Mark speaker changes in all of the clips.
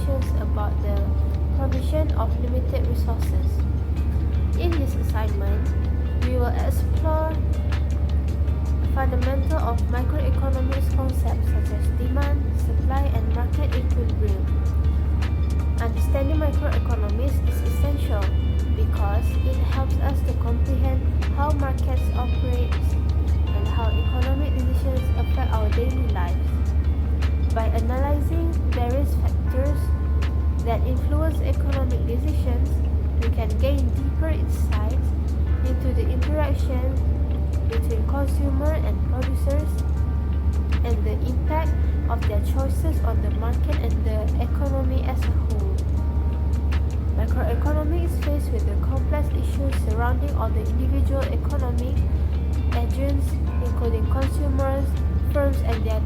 Speaker 1: discussions about the provision of limited resources. In this assignment, we will explore fundamental of microeconomics concepts such as demand, supply, and market equilibrium. Understanding microeconomics is essential because it helps us to comprehend how markets operate and how economic decisions affect our daily lives. By analyzing various factors that influence economic decisions, we can gain deeper insights into the interaction between consumer and producers and the impact of their choices on the market and the economy as a whole. Microeconomics is faced with the complex issues surrounding all the individual economic agents, including consumers, firms, and their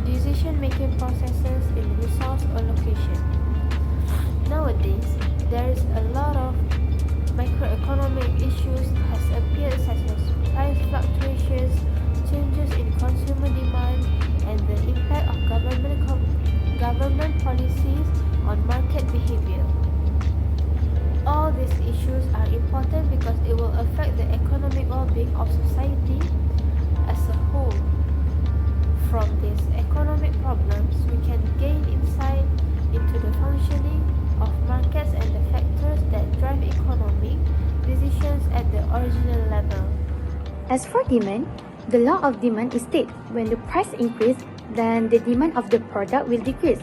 Speaker 1: decision-making processes in resource allocation. Nowadays, there is a lot of microeconomic issues has appeared, such as price fluctuations, changes in consumer demand, and the impact of government policies on market behavior. All these issues are important because it will affect the economic well-being of society as a whole. From these economic problems, we can gain insight into the functioning of markets and the factors that drive economic decisions at the original level.
Speaker 2: As for demand, the law of demand states when the price increases, then the demand of the product will decrease.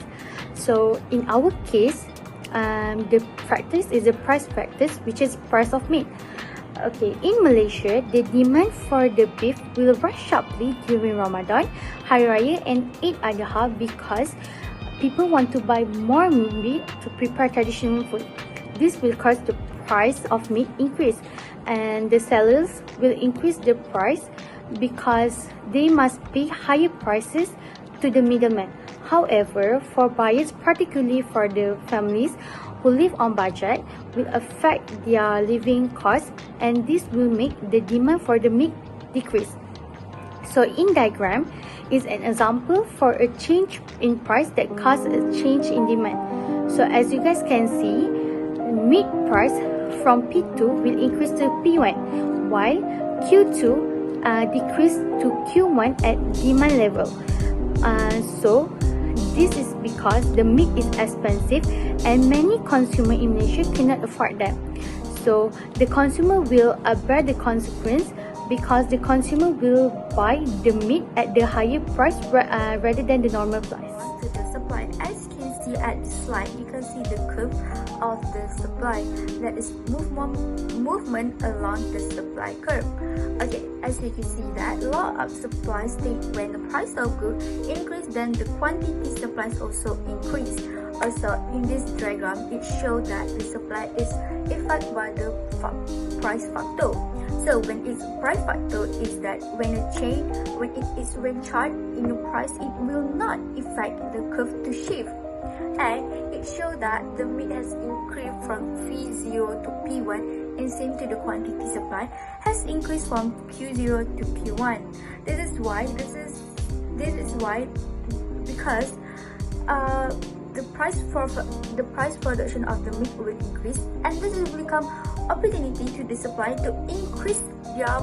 Speaker 2: So in our case, the practice is the price practice, which is price of meat. Okay, in Malaysia, the demand for the beef will rise sharply during Ramadan, Hari Raya, and Eid Adha because people want to buy more meat to prepare traditional food. This will cause the price of meat increase, and the sellers will increase the price because they must pay higher prices to the middleman. However, for buyers, particularly for the families who live on budget, will affect their living costs, and this will make the demand for the meat decrease. So in diagram is an example for a change in price that causes a change in demand. So as you guys can see, meat price from P2 will increase to P1, while Q2 decrease to Q1 at demand level. So this is because the meat is expensive and many consumers in Malaysia cannot afford them. So the consumer will bear the consequence because the consumer will buy the meat at the higher price rather than the normal price.
Speaker 3: To the supply, as you can see at the slide, you can see the curve of the supply, that is movement along the supply curve. Okay, as you can see that law of supply states when the price of goods increase, then the quantity supplies also increase. Also in this diagram, it shows that the supply is affected by the price factor. So when its price factor is that when it is chart in the price, it will not affect the curve to shift. And it shows that the meat has increased from P0 to P1, and same to the quantity supply has increased from Q0 to Q1. This is why because the price production of the meat will increase, and this will become opportunity to the supply to increase their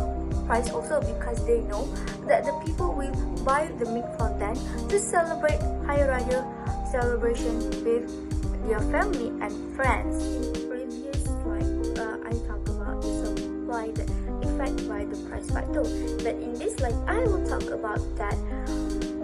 Speaker 3: price also, because they know that the people will buy the meat from them to celebrate Hari Raya celebration with their family and friends. In the previous slide, I talked about the supply that affected by the price factor, but in this slide, I will talk about that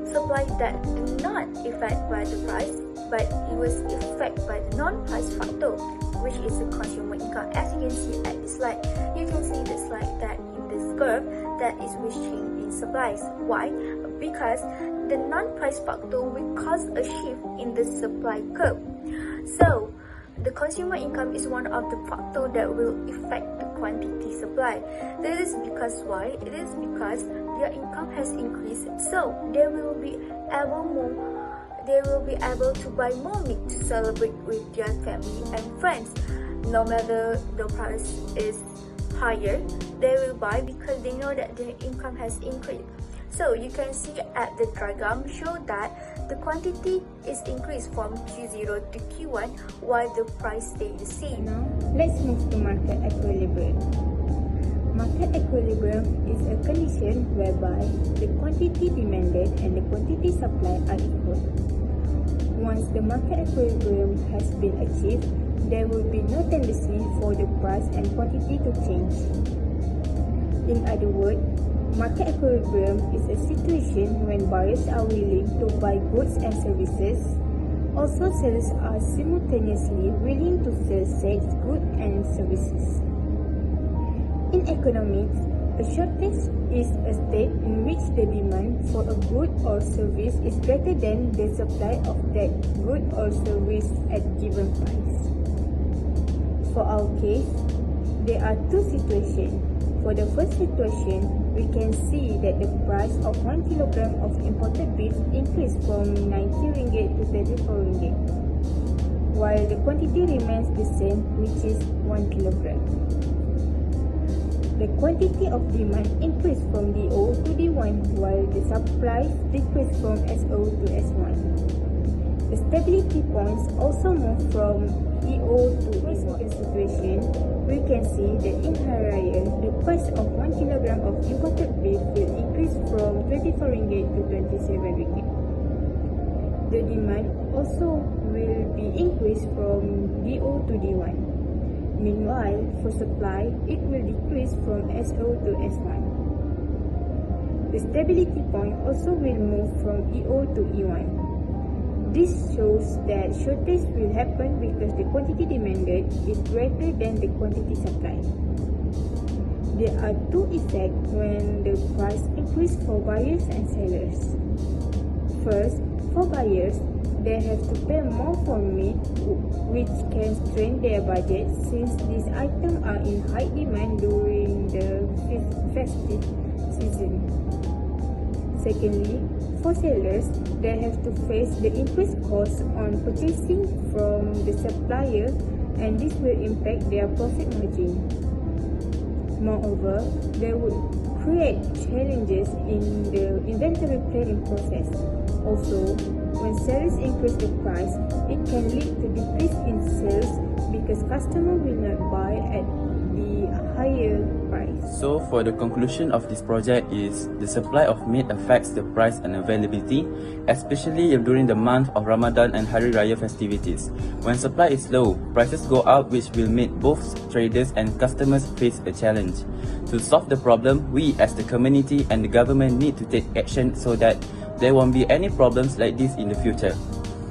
Speaker 3: supply that do not affect by the price, but it was affected by the non-price factor, which is the consumer income. As you can see at the slide, you can see the slide that in this curve that is reaching in supplies. Why? Because the non-price factor will cause a shift in the supply curve. So the consumer income is one of the factors that will affect the quantity supply. This is because why? It is because their income has increased, so they will be able to buy more meat to celebrate with their family and friends. No matter the price is higher, they will buy because they know that their income has increased. So you can see at the diagram show that the quantity is increased from Q0 to Q1 while the price stays the same.
Speaker 4: Now, let's move to market equilibrium. Market equilibrium is a condition whereby the quantity demanded and the quantity supplied are equal. Once the market equilibrium has been achieved, there will be no tendency for the price and quantity to change. In other words, market equilibrium is a situation when buyers are willing to buy goods and services. Also, sellers are simultaneously willing to sell said goods and services. In economics, a shortage is a state in which the demand for a good or service is greater than the supply of that good or service at given price. For our case, there are two situations. For the first situation, we can see that the price of 1 kilogram of imported beef increased from 90 ringgit to 34 ringgit, while the quantity remains the same, which is 1 kilogram. The quantity of demand increased from DO to D1 while the supply decreased from SO to S1. The stability points also move from EO to S1 situation. We can see that in Hari Raya, the price of 1 kilogram of imported beef will increase from 24 ringgit to 27 ringgit. The demand also will be increased from DO to D1. Meanwhile, for supply, it will decrease from SO to S1. The stability point also will move from EO to E1. This shows that shortage will happen because the quantity demanded is greater than the quantity supplied. There are two effects when the price increase for buyers and sellers. First, for buyers, they have to pay more for meat, which can strain their budget since these items are in high demand during the festive season. Secondly, for sellers, they have to face the increased cost on purchasing from the supplier, and this will impact their profit margin. Moreover, they would create challenges in the inventory planning process. Also, when sellers increase the price, it can lead to decrease in sales because customers will not buy at the higher price.
Speaker 5: So for the conclusion of this project is the supply of meat affects the price and availability, especially during the month of Ramadan and Hari Raya festivities. When supply is low, prices go up, which will make both traders and customers face a challenge. To solve the problem, we as the community and the government need to take action so that there won't be any problems like this in the future.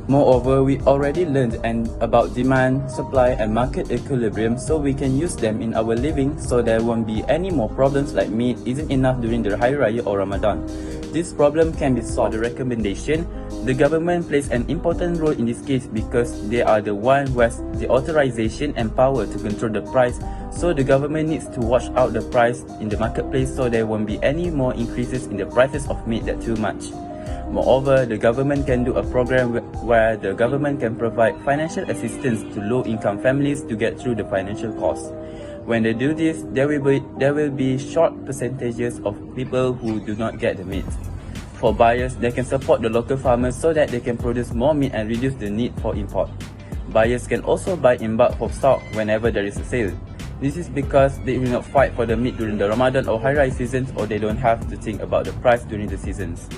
Speaker 5: Moreover, we already learned about demand, supply and market equilibrium, so we can use them in our living so there won't be any more problems like meat isn't enough during the Hari Raya or Ramadan. This problem can be solved. The recommendation, the government plays an important role in this case because they are the one who has the authorization and power to control the price, so the government needs to watch out the price in the marketplace so there won't be any more increases in the prices of meat that too much. Moreover, the government can do a program where the government can provide financial assistance to low-income families to get through the financial costs. When they do this, there will be short percentages of people who do not get the meat. For buyers, they can support the local farmers so that they can produce more meat and reduce the need for import. Buyers can also buy in bulk for stock whenever there is a sale. This is because they will not fight for the meat during the Ramadan or Hari Raya seasons, or they don't have to think about the price during the seasons.